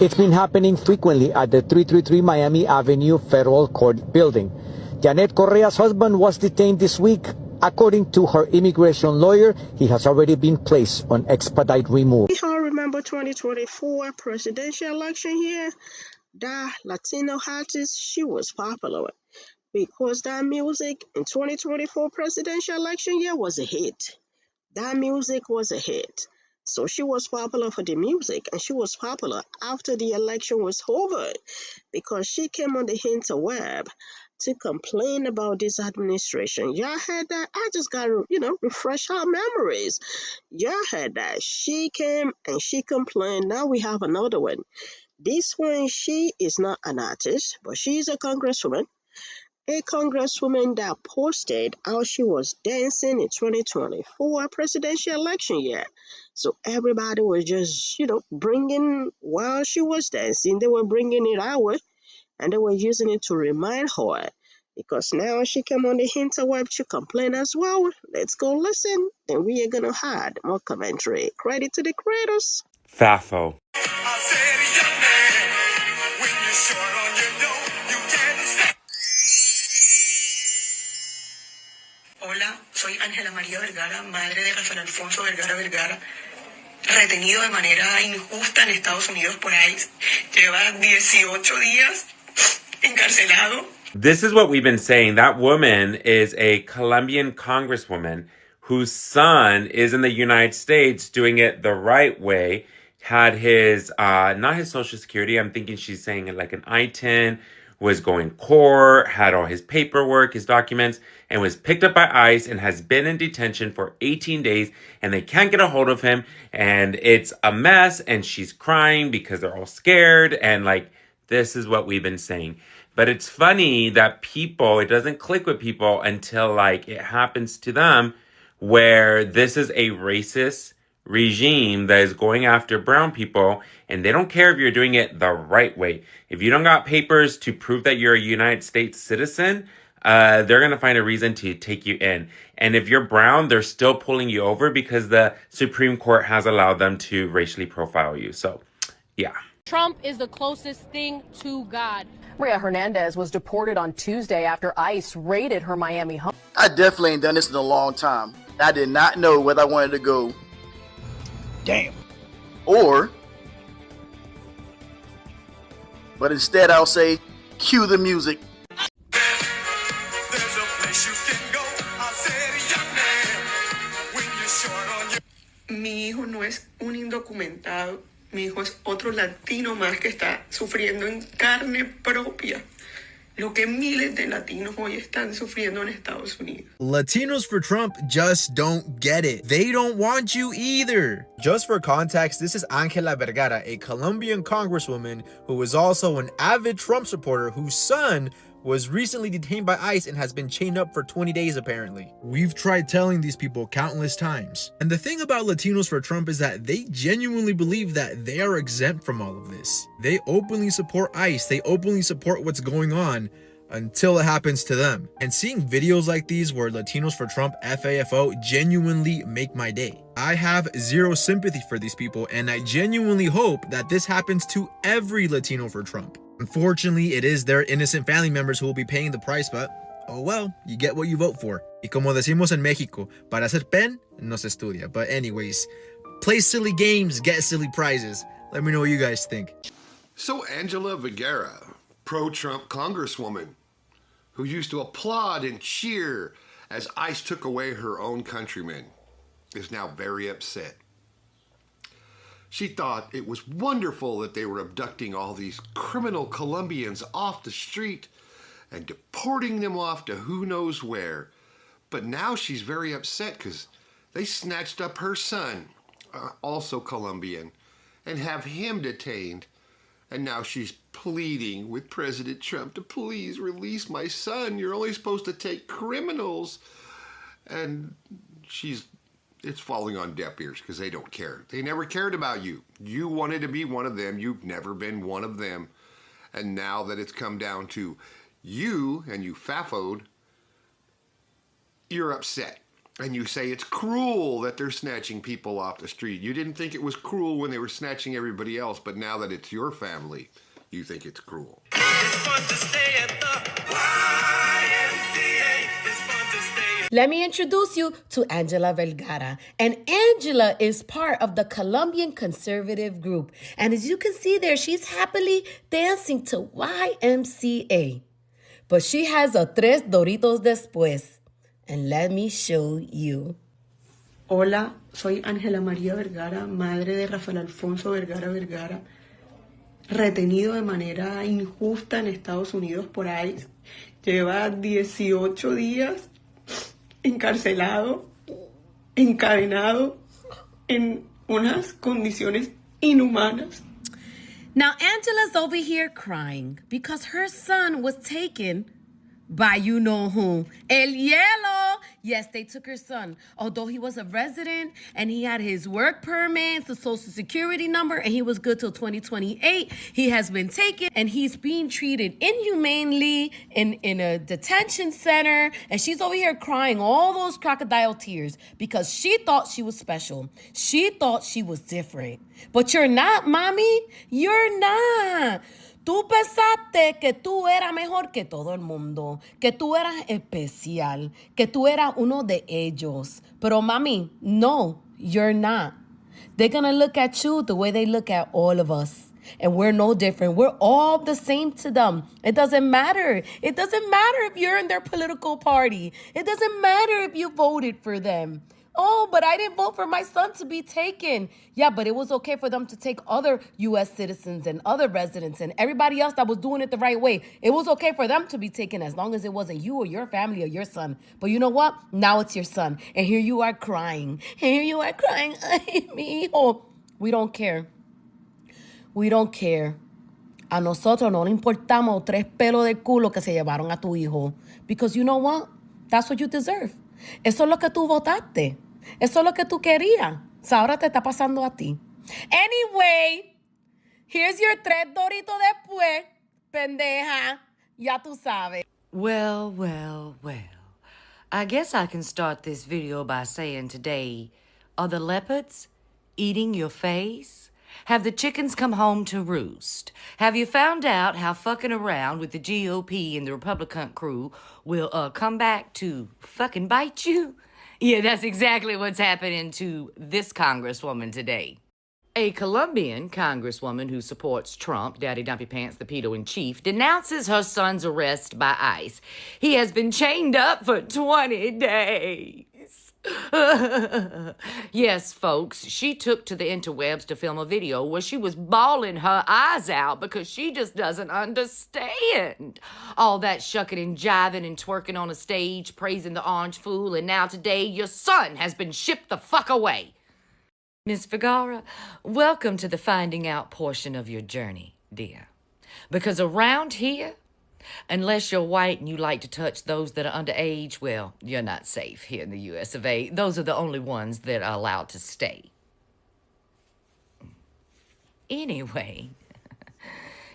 It's been happening frequently at the 333 Miami Avenue Federal Court building. Janet Correa's husband was detained this week. According to her immigration lawyer, he has already been placed on expedite remove. We all remember 2024 presidential election here. That Latino artist, she was popular because that music in 2024 presidential election year was a hit. That music was a hit. So she was popular for the music, and she was popular after the election was over because she came on the interweb to complain about this administration. Y'all heard that? I just got to, refresh our memories. Y'all heard that? She came and she complained. Now we have another one. This one, she is not an artist, but she's a congresswoman. A congresswoman that posted how she was dancing in 2024 presidential election year. So everybody was just, bringing, while she was dancing, they were bringing it out and they were using it to remind her. Because now she came on the interweb to complain as well. Let's go listen. Then we are going to add more commentary. Credit to the creators. Fafo. Hola, soy Ángela Vergara, madre de Rafael Alfonso Vergara, retenido de manera injusta en Estados Unidos por ICE. Lleva 18 días encarcelado. This is what we've been saying. That woman is a Colombian congresswoman whose son is in the United States doing it the right way. Had his, not his social security, I'm thinking she's saying it like an I-10, was going court, had all his paperwork, his documents, and was picked up by ICE and has been in detention for 18 days, and they can't get a hold of him, and it's a mess, and she's crying because they're all scared, and like, this is what we've been saying. But it's funny that people, it doesn't click with people until like it happens to them, where this is a racist regime that is going after brown people, and they don't care if you're doing it the right way. If you don't got papers to prove that you're a United States citizen, they're going to find a reason to take you in. And if you're brown, they're still pulling you over because the Supreme Court has allowed them to racially profile you. So, yeah. Trump is the closest thing to God. Maria Hernandez was deported on Tuesday after ICE raided her Miami home. I definitely ain't done this in a long time. I did not know whether I wanted to go, damn, or, but instead I'll say, cue the music. Mi hijo no es un indocumentado. Mi hijo es otro latino más que está sufriendo en carne propia lo que miles de latinos hoy están sufriendo en Estados Unidos. Latinos for Trump just don't get it. They don't want you either. Just for context, this is Ángela Vergara, a Colombian congresswoman who is also an avid Trump supporter whose son was recently detained by ICE and has been chained up for 20 days apparently. We've tried telling these people countless times. And the thing about Latinos for Trump is that they genuinely believe that they are exempt from all of this. They openly support ICE, they openly support what's going on until it happens to them. And seeing videos like these where Latinos for Trump FAFO genuinely make my day. I have zero sympathy for these people, and I genuinely hope that this happens to every Latino for Trump. Unfortunately, it is their innocent family members who will be paying the price, but oh well, you get what you vote for. Y como decimos en México, para ser pen, no se estudia. But anyways, play silly games, get silly prizes. Let me know what you guys think. So Ángela Vergara, pro-Trump congresswoman, who used to applaud and cheer as ICE took away her own countrymen, is now very upset. She thought it was wonderful that they were abducting all these criminal Colombians off the street and deporting them off to who knows where. But now she's very upset because they snatched up her son, also Colombian, and have him detained. And now she's pleading with President Trump to please release my son. You're only supposed to take criminals. And it's falling on deaf ears because they don't care. They never cared about you. You wanted to be one of them. You've never been one of them. And now that it's come down to you and you fafoed, you're upset. And you say it's cruel that they're snatching people off the street. You didn't think it was cruel when they were snatching everybody else, but now that it's your family, you think it's cruel. It's fun to stay at the YMCA. It's fun to stay. Let me introduce you to Ángela Vergara. And Ángela is part of the Colombian conservative group. And as you can see there, she's happily dancing to YMCA. But she has a tres doritos después. And let me show you. Hola, soy Ángela María Vergara, madre de Rafael Alfonso Vergara Vergara, retenido de manera injusta en Estados Unidos por ICE. Lleva 18 días encarcelado, encadenado, en unas condiciones inhumanas. Now, Angela's over here crying because her son was taken by you know who. El Hielo. Yes, they took her son. Although he was a resident and he had his work permit, the social security number, and he was good till 2028. He has been taken and he's being treated inhumanely in a detention center. And she's over here crying all those crocodile tears because she thought she was special. She thought she was different. But you're not, mommy. You're not. Tú pensaste que tú eras mejor que todo el mundo, que tú eras especial, que tú eras uno de ellos. Pero mami, no, you're not. They're going to look at you the way they look at all of us. And we're no different. We're all the same to them. It doesn't matter. It doesn't matter if you're in their political party. It doesn't matter if you voted for them. Oh, but I didn't vote for my son to be taken. Yeah, but it was okay for them to take other U.S. citizens and other residents and everybody else that was doing it the right way. It was okay for them to be taken as long as it wasn't you or your family or your son. But you know what? Now it's your son. And here you are crying. Here you are crying. Ay, mi hijo. We don't care. We don't care. A nosotros no nos importamos tres pelos del culo que se llevaron a tu hijo. Because you know what? That's what you deserve. Eso es lo que tú votaste. Eso es lo que tú querías. So ahora te está pasando a ti. Anyway, here's your tres doritos después, pendeja. Ya tú sabes. Well, well, well. I guess I can start this video by saying today, are the leopards eating your face? Have the chickens come home to roost? Have you found out how fucking around with the GOP and the Republican crew will come back to fucking bite you? Yeah, that's exactly what's happening to this Congresswoman today. A Colombian Congresswoman who supports Trump, Daddy Dumpy Pants, the pedo-in-chief, denounces her son's arrest by ICE. He has been chained up for 20 days. Yes, folks, she took to the interwebs to film a video where she was bawling her eyes out because she just doesn't understand all that shucking and jiving and twerking on a stage, praising the orange fool, and now today your son has been shipped the fuck away. Miss Vergara, welcome to the finding out portion of your journey, dear. Because around here, unless you're white and you like to touch those that are underage, well, you're not safe here in the U.S. of A. Those are the only ones that are allowed to stay. Anyway,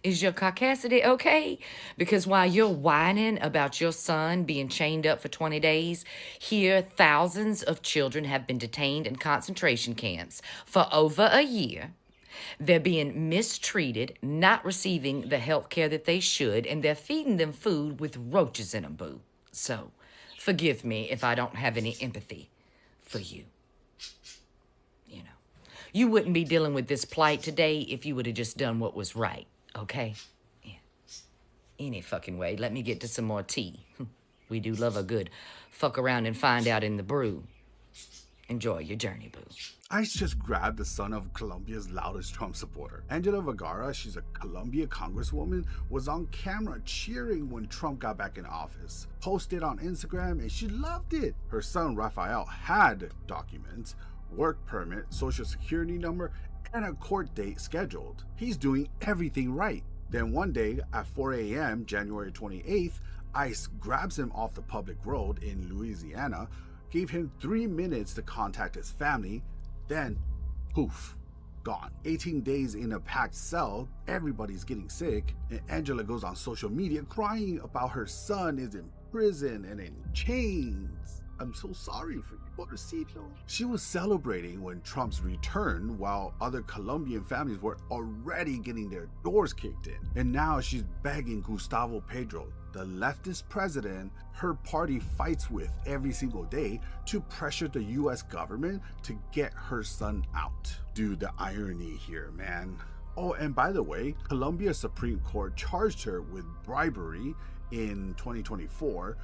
is your caucasity okay? Because while you're whining about your son being chained up for 20 days, here thousands of children have been detained in concentration camps for over a year. They're being mistreated, not receiving the health care that they should, and they're feeding them food with roaches in them, boo. So, forgive me if I don't have any empathy for you. You know, you wouldn't be dealing with this plight today if you would have just done what was right, okay? Yeah. Any fucking way. Let me get to some more tea. We do love a good fuck around and find out in the brew. Enjoy your journey, boo. ICE just grabbed the son of Colombia's loudest Trump supporter. Ángela Vergara, she's a Colombian congresswoman, was on camera cheering when Trump got back in office. Posted on Instagram and she loved it. Her son Rafael had documents, work permit, social security number, and a court date scheduled. He's doing everything right. Then one day at 4 a.m., January 28th, ICE grabs him off the public road in Louisiana, gave him 3 minutes to contact his family, then, poof, gone. 18 days in a packed cell, everybody's getting sick, and Ángela goes on social media crying about her son is in prison and in chains. I'm so sorry for you, pobrecito. She was celebrating when Trump's return while other Colombian families were already getting their doors kicked in. And now she's begging Gustavo Petro, the leftist president her party fights with every single day, to pressure the US government to get her son out. Dude, the irony here, man. Oh, and by the way, Colombia's Supreme Court charged her with bribery in 2024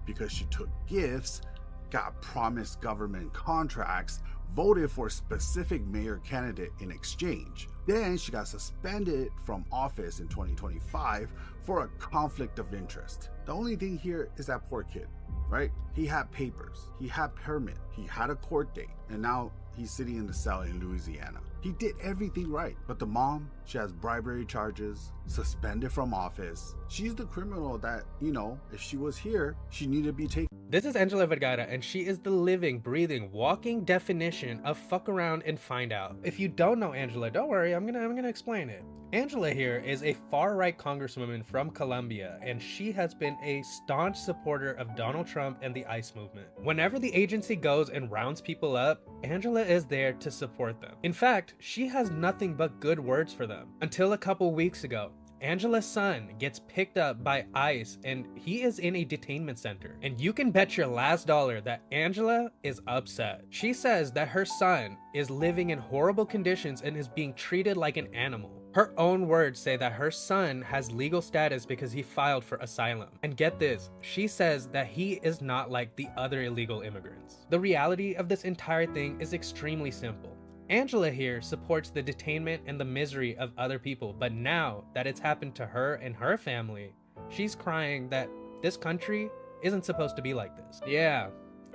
because she took gifts, got promised government contracts, voted for a specific mayor candidate in exchange. Then she got suspended from office in 2025 for a conflict of interest. The only thing here is that poor kid, right? He had papers, he had permit, he had a court date, and now he's sitting in the cell in Louisiana. He did everything right, but the mom, she has bribery charges, suspended from office. She's the criminal that, you know, if she was here, she needed to be taken. This is Ángela Vergara, and she is the living, breathing, walking definition of fuck around and find out. If you don't know Ángela, don't worry, I'm gonna explain it. Ángela here is a far-right congresswoman from Colombia, and she has been a staunch supporter of Donald Trump and the ICE movement. Whenever the agency goes and rounds people up, Ángela is there to support them. In fact, she has nothing but good words for them. Until a couple weeks ago, Ángela's son gets picked up by ICE and he is in a detainment center. And you can bet your last dollar that Ángela is upset. She says that her son is living in horrible conditions and is being treated like an animal. Her own words say that her son has legal status because he filed for asylum. And get this, she says that he is not like the other illegal immigrants. The reality of this entire thing is extremely simple. Ángela here supports the detainment and the misery of other people, but now that it's happened to her and her family, she's crying that this country isn't supposed to be like this. Yeah,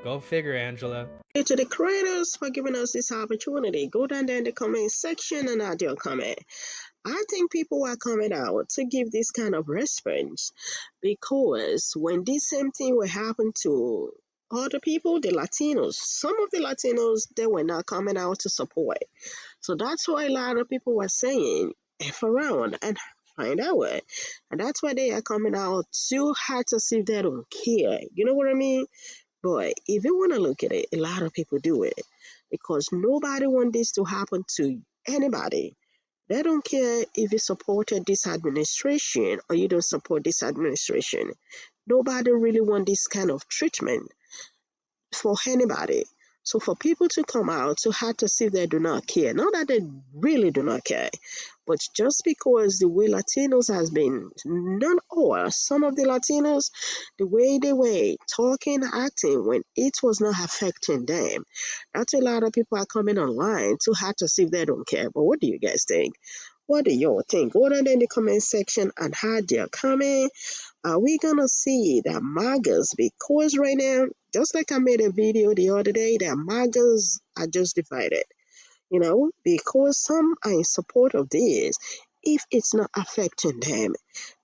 go figure, Ángela. To the creators for giving us this opportunity, go down there in the comment section and add your comment. I think people are coming out to give this kind of response because when this same thing will happen to other people, the Latinos, some of the Latinos, they were not coming out to support. So that's why a lot of people were saying, F around and find out what. And that's why they are coming out too hard to see if they don't care. You know what I mean? But if you want to look at it, a lot of people do it because nobody wants this to happen to anybody. They don't care if you supported this administration or you don't support this administration. Nobody really wants this kind of treatment for anybody. So for people to come out to have to see they do not care, not that they really do not care, but just because the way Latinos has been, not all, some of the Latinos, the way they were talking, acting when it was not affecting them, that's a lot of people are coming online to have to see if they don't care. But what do you guys think? What do y'all think? Go down in the comment section and add your comment. Are we gonna see the MAGAs? Because right now, just like I made a video the other day, the MAGAs are just divided. You know, because some are in support of this if it's not affecting them.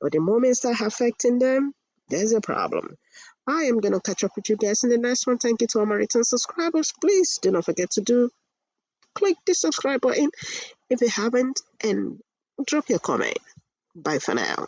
But the moment it's not affecting them, there's a problem. I am gonna catch up with you guys in the next one. Thank you to all my return subscribers. Please do not forget to click the subscribe button if you haven't and drop your comment. Bye for now.